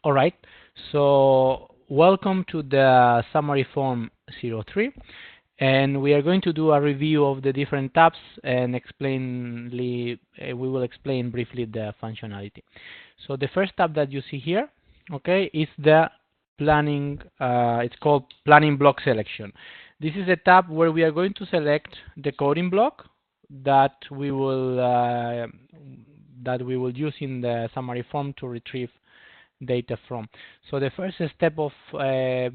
All right, so welcome to the summary form 03, and we are going to do a review of the different tabs and we will explain briefly the functionality. So the first tab that you see here, okay, is the planning, it's called planning block selection. This is a tab where we are going to select the coding block that we will use in the summary form to retrieve data from. So the first step of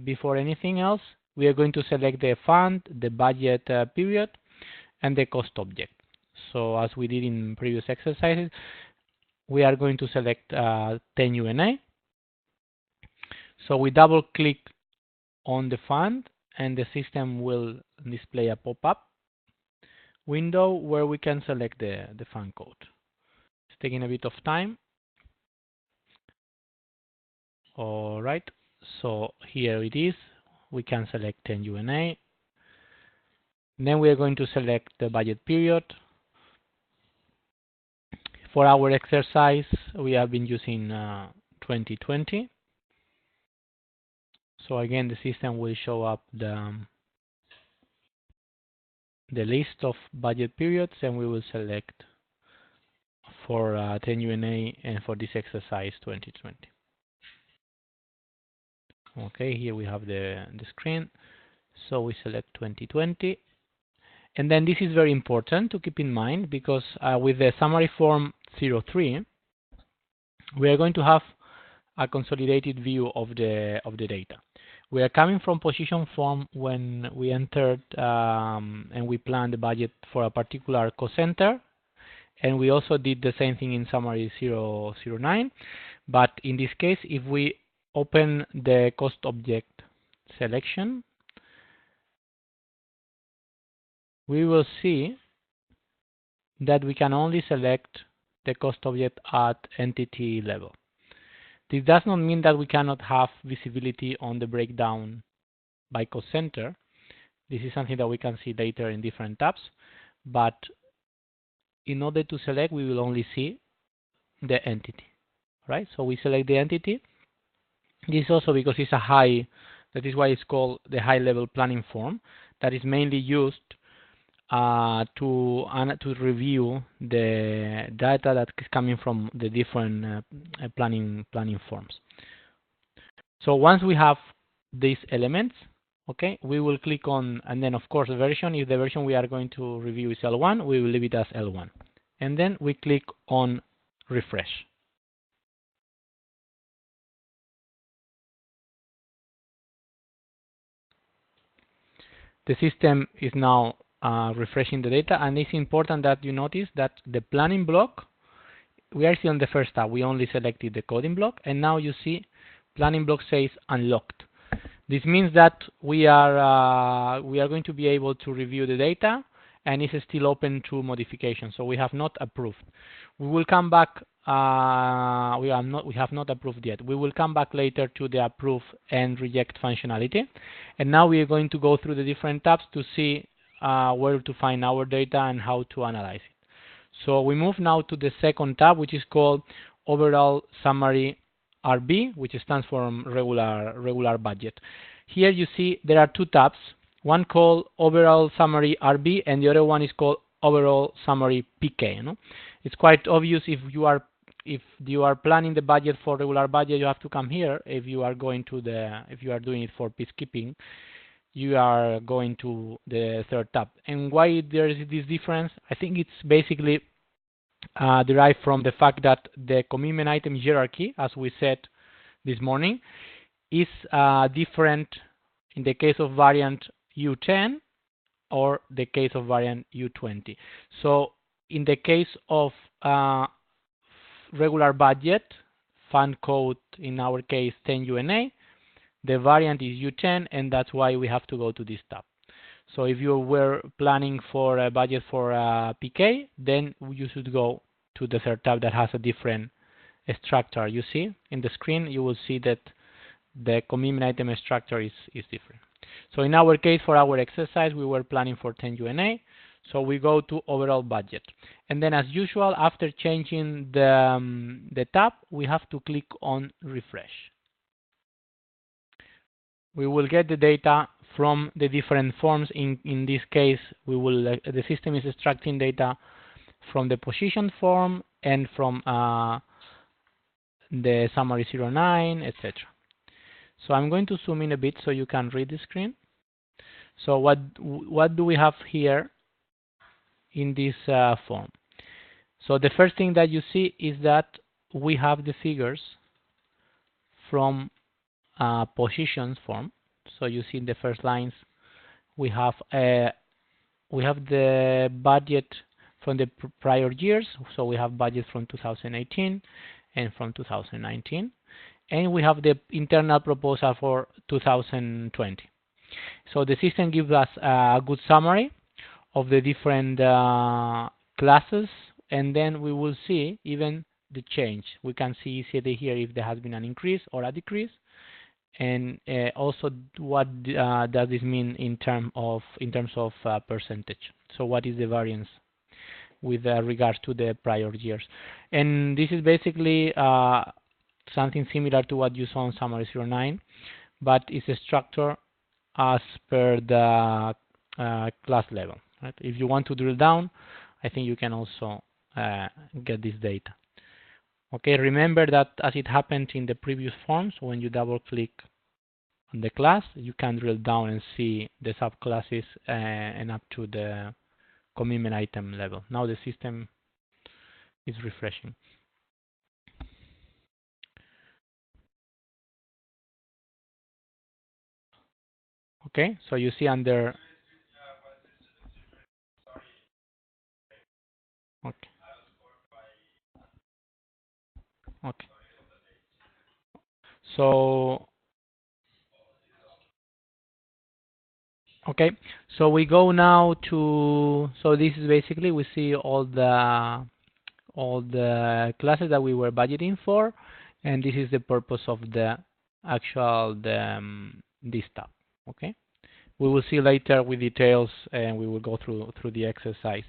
before anything else, we are going to select the fund, the budget period, and the cost object. So as we did in previous exercises, we are going to select 10 UNA. So we double click on the fund and the system will display a pop-up window where we can select the fund code. It's taking a bit of time. All right, so here it is. We can select 10 UNA. Then we are going to select the budget period. For our exercise, we have been using 2020. So again, the system will show up the list of budget periods, and we will select for 10 UNA and for this exercise 2020. Okay, here we have the screen. So we select 2020. And then this is very important to keep in mind because with the summary form 03, we are going to have a consolidated view of the data. We are coming from position form when we entered and we planned the budget for a particular cost center, and we also did the same thing in summary 009. But in this case, if we open the cost object selection, we will see that we can only select the cost object at entity level. This does not mean that we cannot have visibility on the breakdown by cost center. This is something that we can see later in different tabs, but in order to select, we will only see the entity, right? So we select the entity. This is also because it's that is why it's called the high-level planning form, that is mainly used to review the data that is coming from the different planning forms. So once we have these elements, okay, we will click on, and then of course the version, if the version we are going to review is L1, we will leave it as L1. And then we click on refresh. The system is now refreshing the data, and it's important that you notice that the planning block, we are still on the first tab, we only selected the coding block, and now you see planning block says unlocked. This means that we are going to be able to review the data, and it's still open to modification, so we have not approved. We will come back. We have not approved yet. We will come back later to the approve and reject functionality, and now we are going to go through the different tabs to see where to find our data and how to analyze it. So we move now to the second tab, which is called Overall Summary RB, which stands for regular budget. Here you see there are two tabs, one called Overall Summary RB and the other one is called Overall Summary PK. No? It's quite obvious if you are planning the budget for regular budget, you have to come here. If you are doing it for peacekeeping, you are going to the third tab. And why there is this difference? I think it's basically derived from the fact that the commitment item hierarchy, as we said this morning, is different in the case of variant U10 or the case of variant U20. So in the case of regular budget, fund code, in our case 10 UNA, the variant is U10, and that's why we have to go to this tab. So if you were planning for a budget for PK, then you should go to the third tab that has a different structure. You see in the screen, you will see that the commitment item structure is different. So in our case, for our exercise, we were planning for 10 UNA. So we go to overall budget. And then as usual, after changing the tab, we have to click on refresh. we will get the data from the different forms. In this case, we will the system is extracting data from the position form and from the summary 09, etc. So I'm going to zoom in a bit so you can read the screen. So what do we have here in this form? So the first thing that you see is that we have the figures from positions form. So you see in the first lines we have the budget from the prior years. So we have budget from 2018 and from 2019, and we have the internal proposal for 2020. So the system gives us a good summary of the different classes, and then we will see even the change. We can see easily here if there has been an increase or a decrease, and also what does this mean in terms of percentage. So what is the variance with regards to the prior years? And this is basically something similar to what you saw in summary 09, but it's a structure as per the class level. Right? If you want to drill down, I think you can also get this data. Okay, remember that as it happened in the previous forms, when you double click on the class, you can drill down and see the subclasses and up to the commitment item level. Now the system is refreshing. Okay, so you see under. Okay. Okay. So. Okay, so we go now to. So this is basically we see all the classes that we were budgeting for, and this is the purpose of the actual this tab. Okay, we will see later with details, and we will go through the exercise.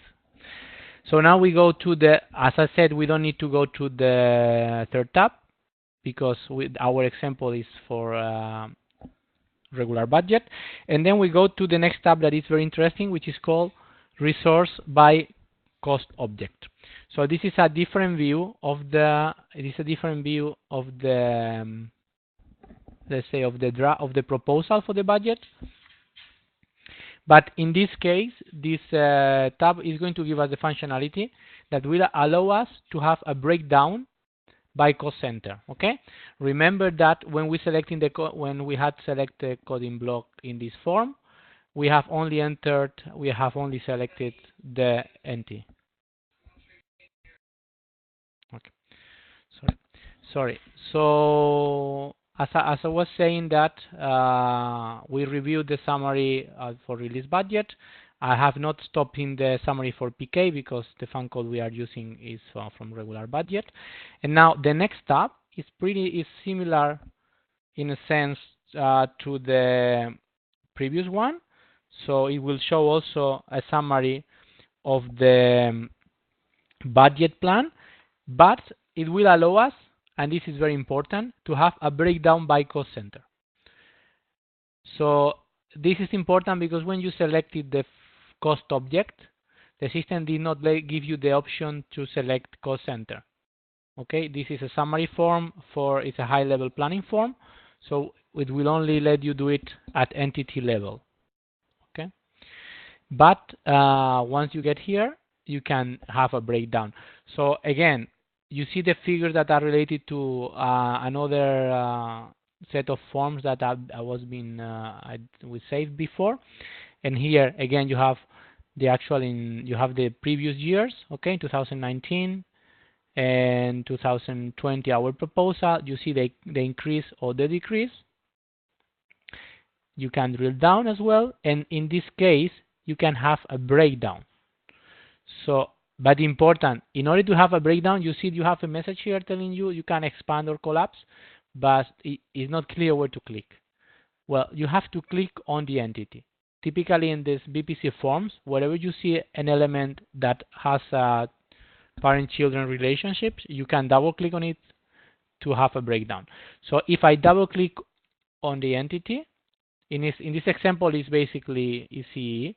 So now we go to the, as I said, we don't need to go to the third tab because our example is for regular budget, and then we go to the next tab that is very interesting, which is called resource by cost object. So this is a different view of the. Let's say of the proposal for the budget. But in this case, this tab is going to give us the functionality that will allow us to have a breakdown by cost center. Okay. Remember that when we selecting when we had selected coding block in this form, we have only selected the entity. Okay. Sorry. So as I was saying that we reviewed the summary for release budget. I have not stopped in the summary for PK because the fun code we are using is from regular budget. And now the next tab is similar in a sense to the previous one. So it will show also a summary of the budget plan, but it will allow us, and this is very important, to have a breakdown by cost center. So this is important because when you selected the cost object, the system did not give you the option to select cost center. Okay, this is a summary form it's a high-level planning form, so it will only let you do it at entity level. Okay, but once you get here, you can have a breakdown. So again, you see the figures that are related to another set of forms that we saved before, and here again you have the previous years. Okay, 2019 and 2020 our proposal. You see the increase or the decrease. You can drill down as well, and in this case you can have a breakdown. So, but important, in order to have a breakdown, you see you have a message here telling you can expand or collapse, but it is not clear where to click. Well, you have to click on the entity. Typically in this BPC forms, wherever you see an element that has a parent-children relationships, you can double click on it to have a breakdown. So if I double click on the entity, In this example, it's basically ECE,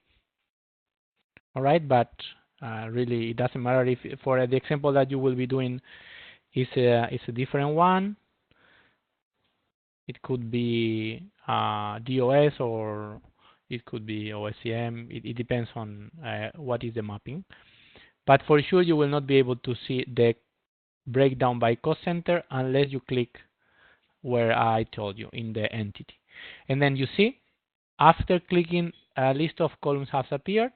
all right, but really it doesn't matter if for the example that you will be doing is a different one. It could be DOS or it could be OSCM. It depends on what is the mapping. But for sure, you will not be able to see the breakdown by cost center unless you click where I told you in the entity. And then you see, after clicking, a list of columns has appeared.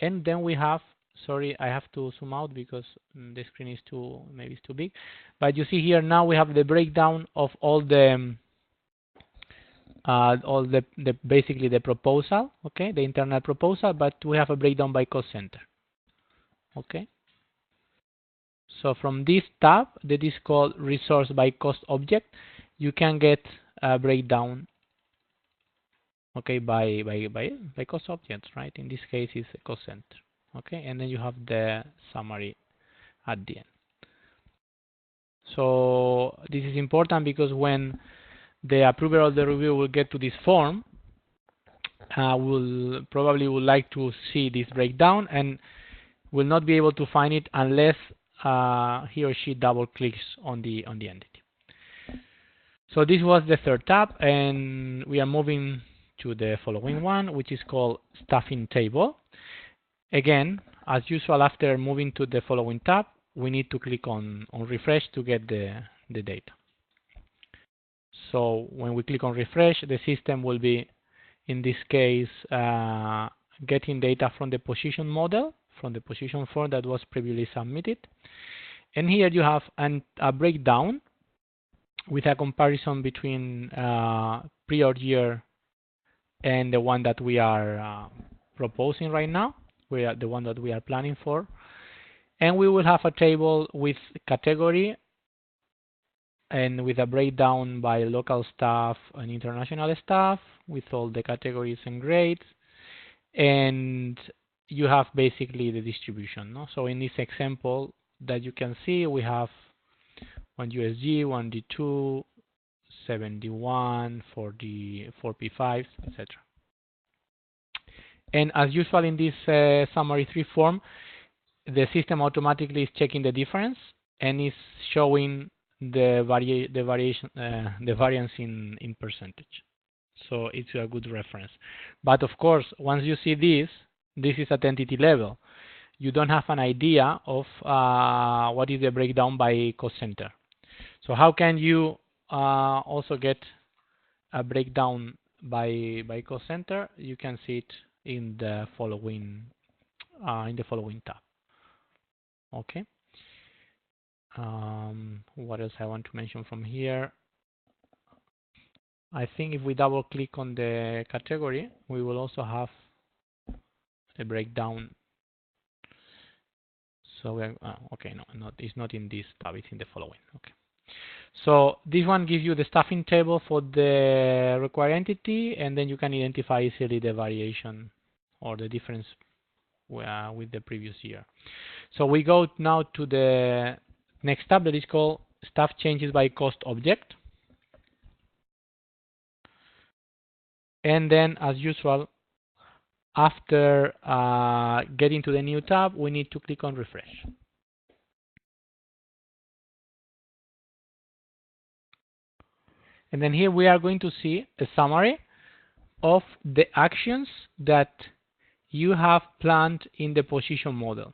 And then we have, sorry, I have to zoom out because the screen is maybe it's too big. But you see here now we have the breakdown of all the basically the proposal, okay, the internal proposal, but we have a breakdown by cost center, okay. So from this tab that is called resource by cost object, you can get a breakdown, okay, by cost objects, right? In this case, it's a cost center, okay, and then you have the summary at the end. So this is important because when the approver of the review will get to this form, will probably would like to see this breakdown and will not be able to find it unless he or she double clicks on the entity. So this was the third tab, and we are moving to the following one, which is called staffing table. Again, as usual, after moving to the following tab, we need to click on refresh to get the data. So when we click on refresh, the system will be, in this case, getting data from the position model, from the position form that was previously submitted. And here you have a breakdown with a comparison between prior year and the one that we are proposing right now, the one that we are planning for. And we will have a table with category and with a breakdown by local staff and international staff with all the categories and grades. And you have basically the distribution. No? So in this example that you can see, we have 1 USG, 1 D2, 71, 40, 4P5, etc. And as usual in this summary 3 form, the system automatically is checking the difference and is showing the variance in percentage. So it's a good reference. But of course, once you see this is at entity level. You don't have an idea of what is the breakdown by cost center. So how can you also get a breakdown by cost center? You can see it in the following tab. Okay. What else I want to mention from here? I think if we double click on the category, we will also have a breakdown. So we are, okay, no, it's not in this tab, it's in the following. Okay. So this one gives you the staffing table for the required entity, and then you can identify easily the variation or the difference with the previous year. So we go now to the next tab that is called staff changes by cost object. And then, as usual, after getting to the new tab, we need to click on refresh. And then here we are going to see a summary of the actions that you have planned in the position model.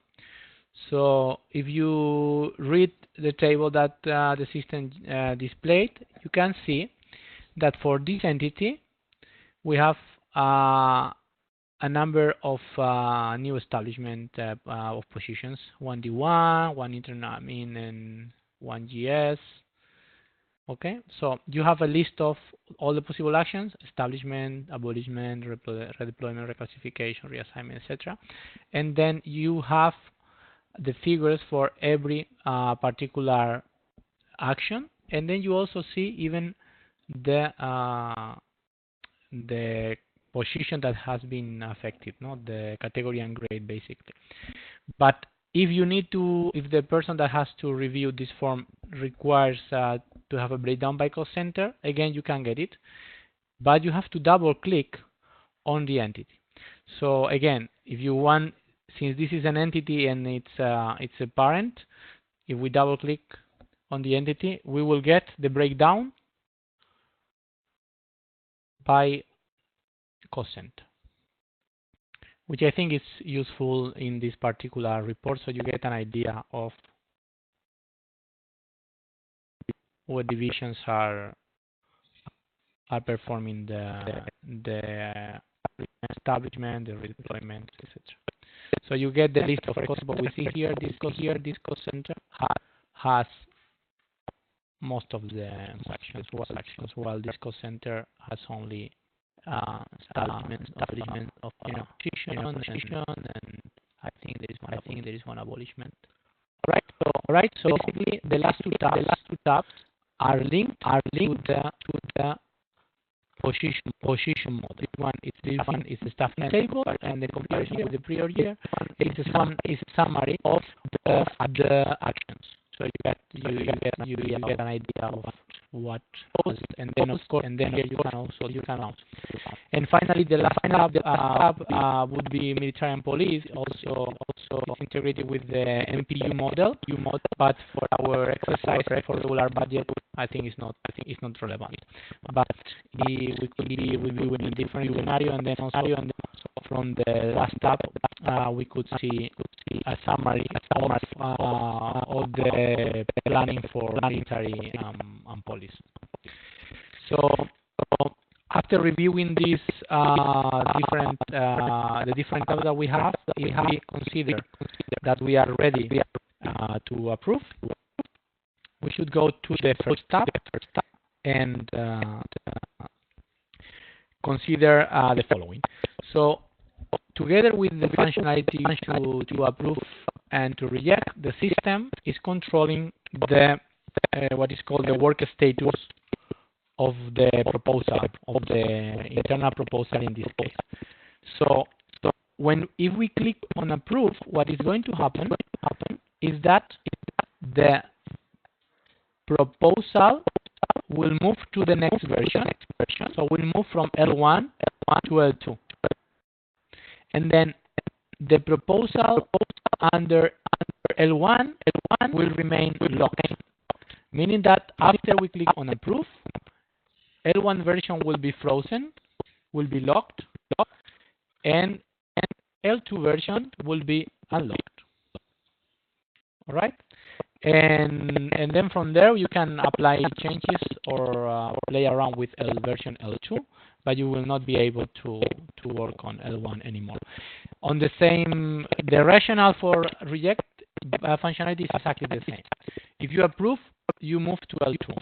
So if you read the table that the system displayed, you can see that for this entity, we have a number of new establishment of positions, 1D1, 1 internal admin, and 1 GS. Okay, so you have a list of all the possible actions: establishment, abolishment, redeployment, reclassification, reassignment, etc. And then you have the figures for every particular action, and then you also see even the position that has been affected, not the category and grade, basically. But if you need to, if the person that has to review this form requires to have a breakdown by cost center, again, you can get it. but you have to double click on the entity. So again, if you want, since this is an entity and it's a parent, if we double click on the entity, we will get the breakdown by cost center, which I think is useful in this particular report, so you get an idea of what divisions are performing the establishment, the redeployment, etc. So you get the list of costs, but we see here this cost center has most of the actions, while this cost center has only establishment of position, and I think there is one abolishment. All right. So basically, the last two tabs are linked to the position model. This one is the staff table, and the comparison with the prior year is a summary of the actions. So you get an idea of what was, and then of course, here you can also. And finally, the last tab would be military and police, also integrated with the MPU model. But for our exercise for regular budget, I think it's not relevant. But we could be reviewing a different scenario, and then also from the last tab, we could see a summary of the planning for military and police. So after reviewing these different tabs that we have, if we consider that we are ready to approve, we should go to the first tab and consider the following. So together with the functionality to approve and to reject, the system is controlling the what is called the work status of the proposal, of the internal proposal in this case. So if we click on approve, what is going to happen is that the proposal will move to the next version. So we'll move from L1 to L2. And then the proposal under L1 will remain locked, meaning that after we click on approve, L1 version will be frozen, will be locked, and L2 version will be unlocked. All right? And then from there you can apply changes or play around with version L2, but you will not be able to work on L1 anymore. On the same, the rationale for reject functionality is exactly the same. If you approve, you move to L2.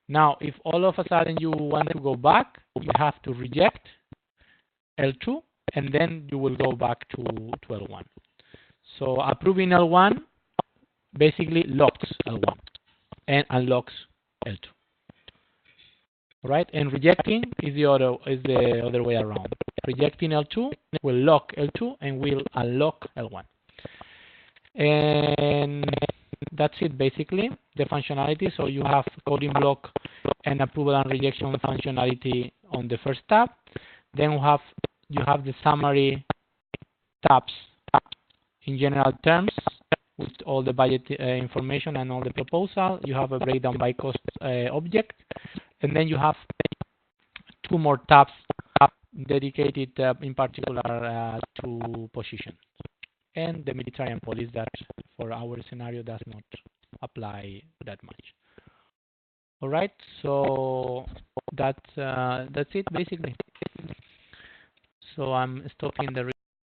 Now, if all of a sudden you want to go back, you have to reject L2, and then you will go back to L1. So approving L1 basically locks L1 and unlocks L2. All right, and rejecting is the other way around. Rejecting L2 will lock L2 and will unlock L1. And that's it basically, the functionality. So you have coding block and approval and rejection functionality on the first tab. Then you have the summary tabs in general terms with all the budget information and all the proposal. You have a breakdown by cost object, and then you have two more tabs dedicated in particular to position, and the military and police that for our scenario does not apply that much. All right, so that's it basically. So I'm stopping the